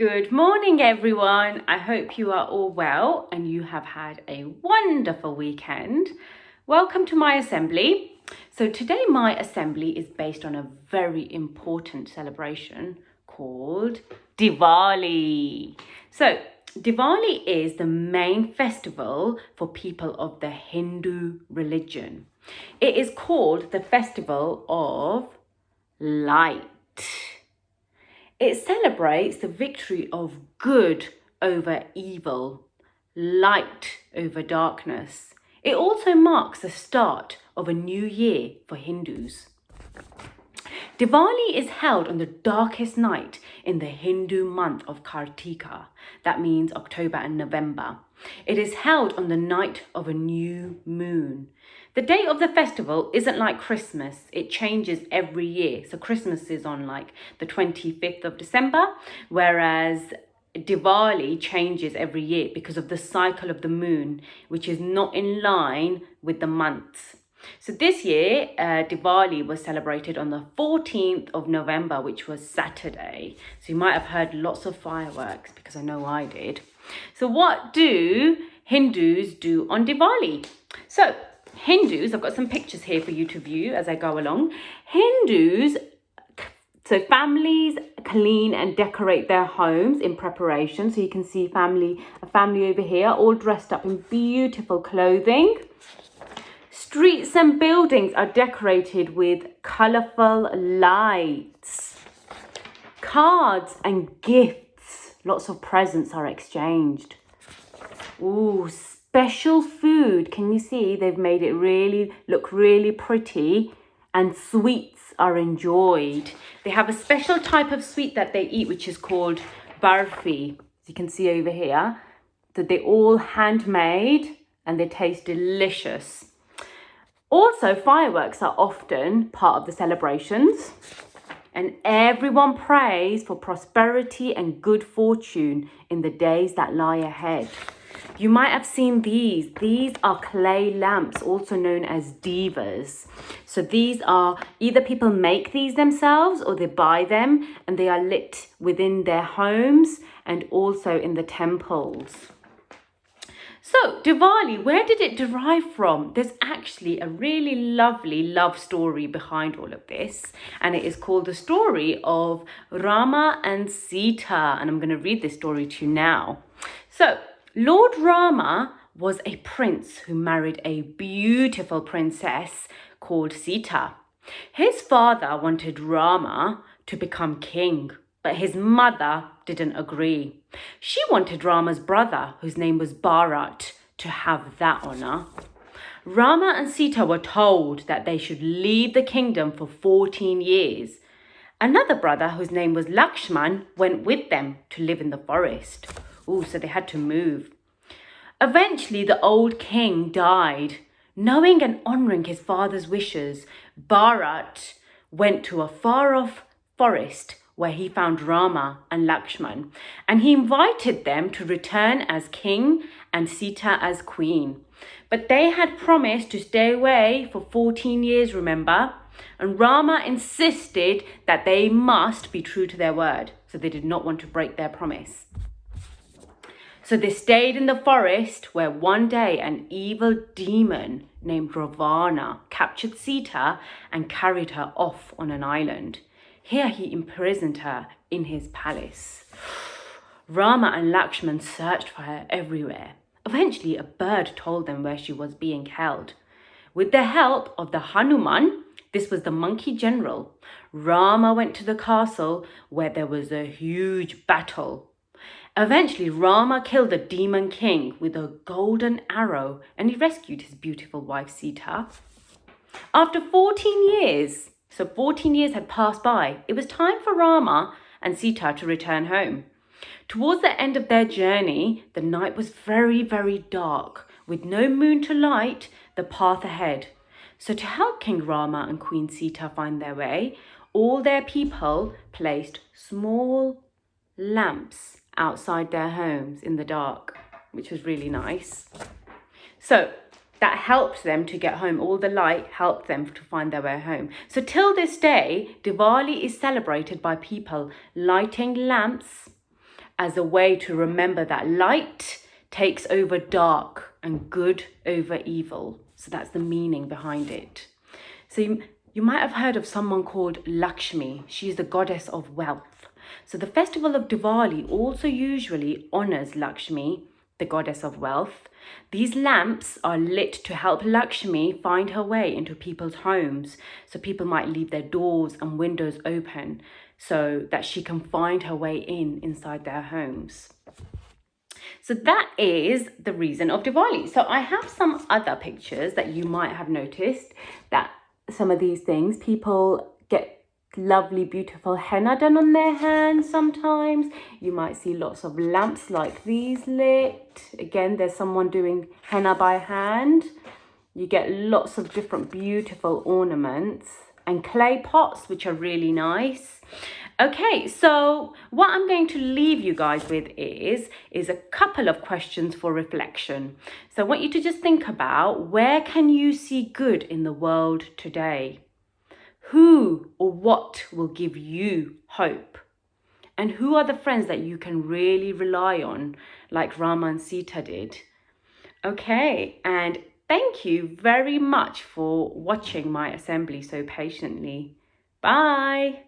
Good morning, everyone. I hope you are all well and you have had a wonderful weekend. Welcome to my assembly. So today my assembly is based on a very important celebration called Diwali. So Diwali is the main festival for people of the Hindu religion. It is called the festival of light. It celebrates the victory of good over evil, light over darkness. It also marks the start of a new year for Hindus. Diwali is held on the darkest night in the Hindu month of Kartika. That means October and November. It is held on the night of a new moon. The date of the festival isn't like Christmas. It changes every year. So Christmas is on like the 25th of December, whereas Diwali changes every year because of the cycle of the moon, which is not in line with the months. So this year, Diwali was celebrated on the 14th of November, which was Saturday. So you might have heard lots of fireworks because I know I did. So what do Hindus do on Diwali? So Hindus, I've got some pictures here for you to view as I go along. So families clean and decorate their homes in preparation. So you can see a family over here, all dressed up in beautiful clothing. Streets and buildings are decorated with colourful lights. Cards and gifts, lots of presents are exchanged. Ooh, special food. Can you see they've made it look really pretty, and sweets are enjoyed. They have a special type of sweet that they eat, which is called barfi. As you can see over here, that they're all handmade and they taste delicious. Also, fireworks are often part of the celebrations, and everyone prays for prosperity and good fortune in the days that lie ahead. You might have seen these. These are clay lamps, also known as divas. So these are either people make these themselves or they buy them, and they are lit within their homes and also in the temples. So Diwali, where did it derive from? There's actually a really lovely love story behind all of this, and it is called the story of Rama and Sita, and I'm going to read this story to you now. So Lord Rama was a prince who married a beautiful princess called Sita. His father wanted Rama to become king, but his mother didn't agree. She wanted Rama's brother, whose name was Bharat, to have that honor. Rama and Sita were told that they should leave the kingdom for 14 years. Another brother, whose name was Lakshman, went with them to live in the forest. So they had to move. Eventually, the old king died. Knowing and honoring his father's wishes, Bharat went to a far-off forest where he found Rama and Lakshman, and he invited them to return as king and Sita as queen. But they had promised to stay away for 14 years, remember? And Rama insisted that they must be true to their word, so they did not want to break their promise. So they stayed in the forest, where one day an evil demon named Ravana captured Sita and carried her off on an island. Here he imprisoned her in his palace. Rama and Lakshman searched for her everywhere. Eventually, a bird told them where she was being held. With the help of the Hanuman, this was the monkey general, Rama went to the castle where there was a huge battle. Eventually, Rama killed the demon king with a golden arrow, and he rescued his beautiful wife Sita. After 14 years had passed by, it was time for Rama and Sita to return home. Towards the end of their journey, the night was very, very dark, with no moon to light the path ahead. So to help King Rama and Queen Sita find their way, all their people placed small lamps outside their homes in the dark, which was really nice. So that helped them to get home. All the light helped them to find their way home. So till this day, Diwali is celebrated by people lighting lamps as a way to remember that light takes over dark and good over evil. So that's the meaning behind it. So you might have heard of someone called Lakshmi. She's the goddess of wealth. So the festival of Diwali also usually honors Lakshmi, the goddess of wealth. These lamps are lit to help Lakshmi find her way into people's homes. So people might leave their doors and windows open so that she can find her way inside their homes. So that is the reason of Diwali. So I have some other pictures that you might have noticed that some of these things, people get lovely, beautiful henna done on their hands sometimes. You might see lots of lamps like these lit. Again, there's someone doing henna by hand. You get lots of different beautiful ornaments and clay pots, which are really nice. Okay, so what I'm going to leave you guys with is a couple of questions for reflection. So I want you to just think about, where can you see good in the world today? Who or what will give you hope? And who are the friends that you can really rely on, like Rama and Sita did? Okay, and thank you very much for watching my assembly so patiently. Bye.